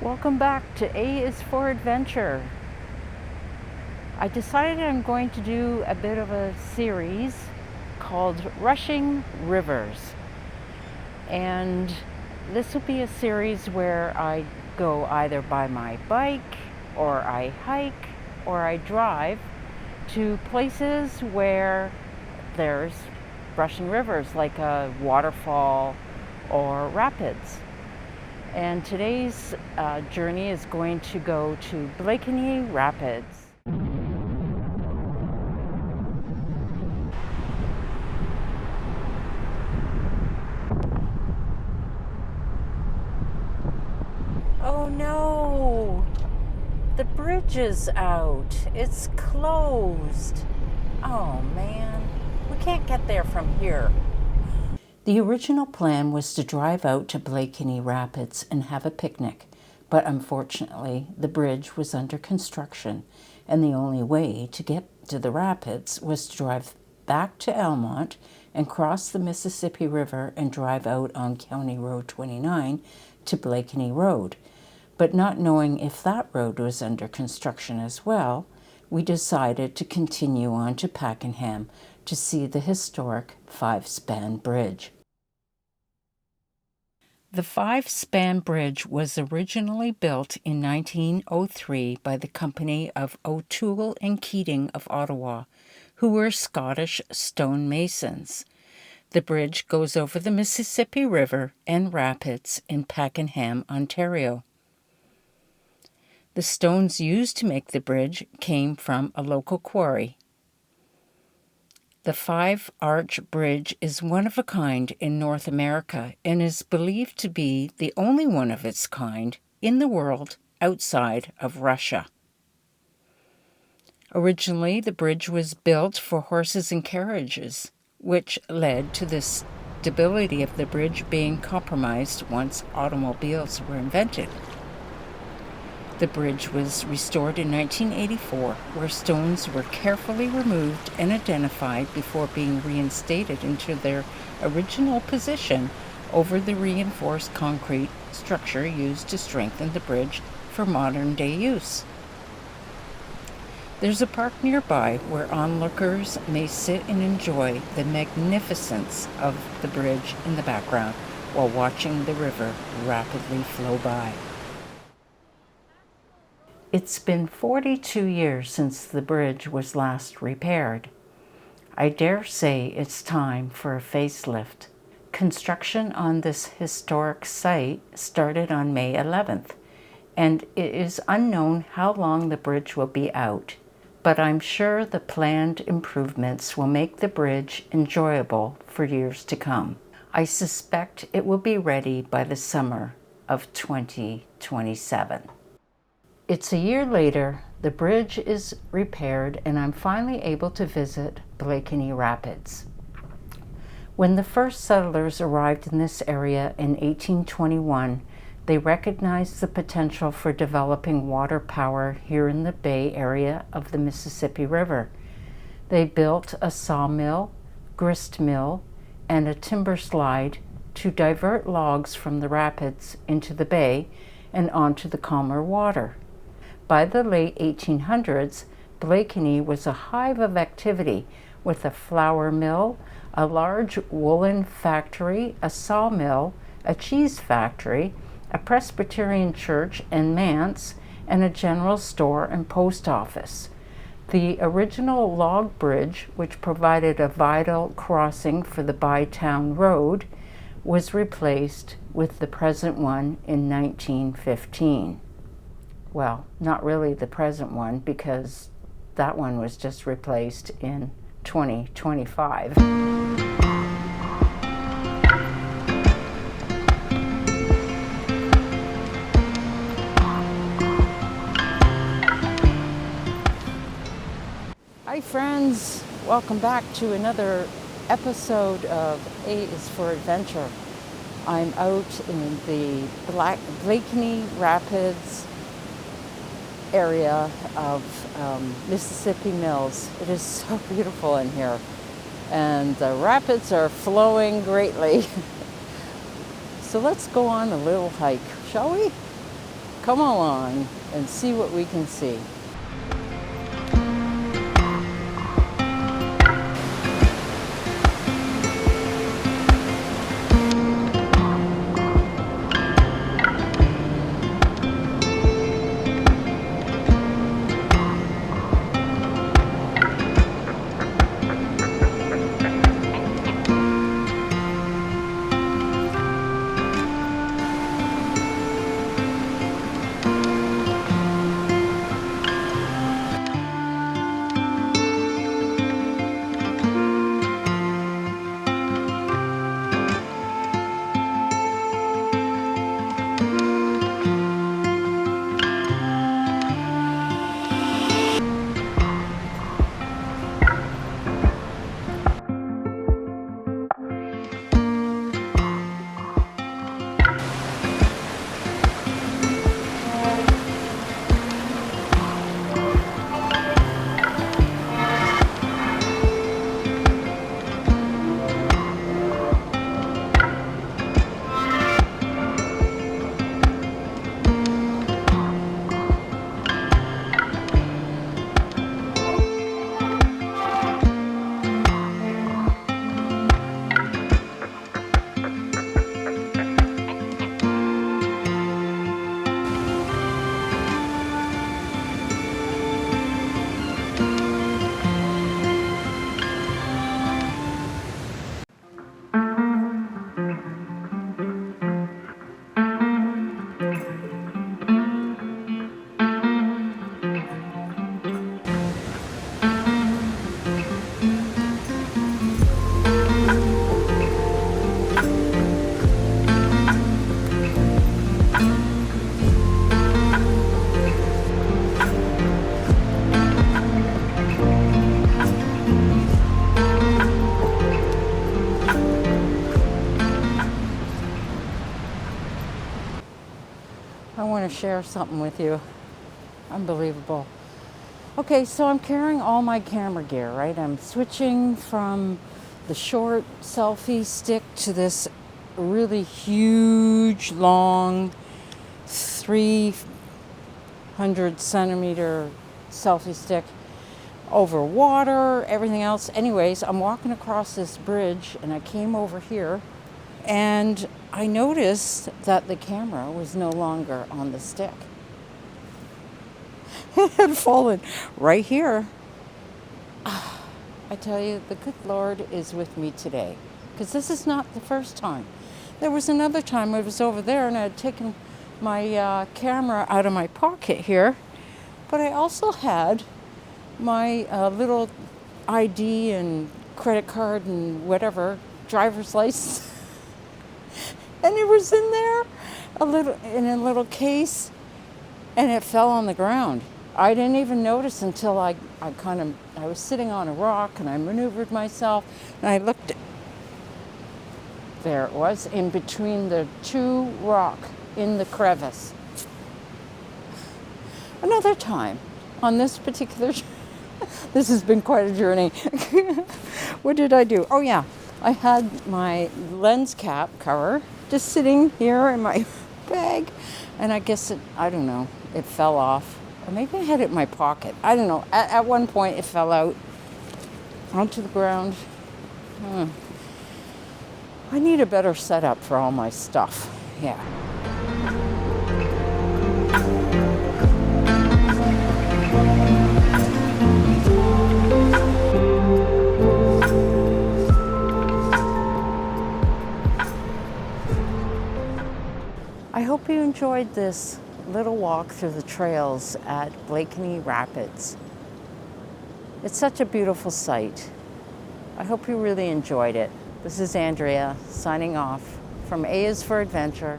Welcome back to A is for Adventure. I decided I'm going to do a bit of a series called Rushing Rivers. And this will be a series where I go either by my bike, or I hike, or I drive to places where there's rushing rivers, like a waterfall or rapids. And today's journey is going to go to Blakeney Rapids. Oh no! The bridge is out. It's closed. Oh man, we can't get there from here. The original plan was to drive out to Blakeney Rapids and have a picnic, but unfortunately the bridge was under construction and the only way to get to the rapids was to drive back to Elmont and cross the Mississippi River and drive out on County Road 29 to Blakeney Road. But not knowing if that road was under construction as well, we decided to continue on to Pakenham to see the historic 5-span bridge. The 5-span bridge was originally built in 1903 by the company of O'Toole and Keating of Ottawa, who were Scottish stonemasons. The bridge goes over the Mississippi River and rapids in Pakenham, Ontario. The stones used to make the bridge came from a local quarry. The 5-arch bridge is one of a kind in North America and is believed to be the only one of its kind in the world outside of Russia. Originally, the bridge was built for horses and carriages, which led to the stability of the bridge being compromised once automobiles were invented. The bridge was restored in 1984, where stones were carefully removed and identified before being reinstated into their original position over the reinforced concrete structure used to strengthen the bridge for modern-day use. There's a park nearby where onlookers may sit and enjoy the magnificence of the bridge in the background while watching the river rapidly flow by. It's been 42 years since the bridge was last repaired. I dare say it's time for a facelift. Construction on this historic site started on May 11th, and it is unknown how long the bridge will be out, but I'm sure the planned improvements will make the bridge enjoyable for years to come. I suspect it will be ready by the summer of 2027. It's a year later, the bridge is repaired, and I'm finally able to visit Blakeney Rapids. When the first settlers arrived in this area in 1821, they recognized the potential for developing water power here in the Bay Area of the Mississippi River. They built a sawmill, grist mill, and a timber slide to divert logs from the rapids into the bay and onto the calmer water. By the late 1800s, Blakeney was a hive of activity with a flour mill, a large woolen factory, a sawmill, a cheese factory, a Presbyterian church and manse, and a general store and post office. The original log bridge, which provided a vital crossing for the Bytown Road, was replaced with the present one in 1915. Well, not really the present one, because that one was just replaced in 2025. Hi friends, welcome back to another episode of A is for Adventure. I'm out in the Blakeney Rapids area of Mississippi Mills. It is so beautiful in here, and the rapids are flowing greatly. So let's go on a little hike, shall we? come along and see what we can see. I want to share something with you. Unbelievable. Okay, so I'm carrying all my camera gear, right? I'm switching from the short selfie stick to this really huge, long, 300 centimeter selfie stick over water, everything else. Anyways, I'm walking across this bridge and I came over here and I noticed that the camera was no longer on the stick. It had fallen right here. I tell you, the good Lord is with me today, because this is not the first time. There was another time I was over there and I had taken my camera out of my pocket here, but I also had my little ID and credit card and whatever, driver's license. And it was in there, in a little case, and it fell on the ground. I didn't even notice until I was sitting on a rock and I maneuvered myself and I looked. There it was, in between the two rocks in the crevice. Another time, on this particular, this has been quite a journey. What did I do? Oh yeah, I had my lens cap cover just sitting here in my bag, and I guess I don't know, it fell off. Or maybe I had it in my pocket. I don't know. At one point it fell out onto the ground. I need a better setup for all my stuff. Yeah. I hope you enjoyed this little walk through the trails at Blakeney Rapids. It's such a beautiful sight. I hope you really enjoyed it. This is Andrea signing off from A is for Adventure.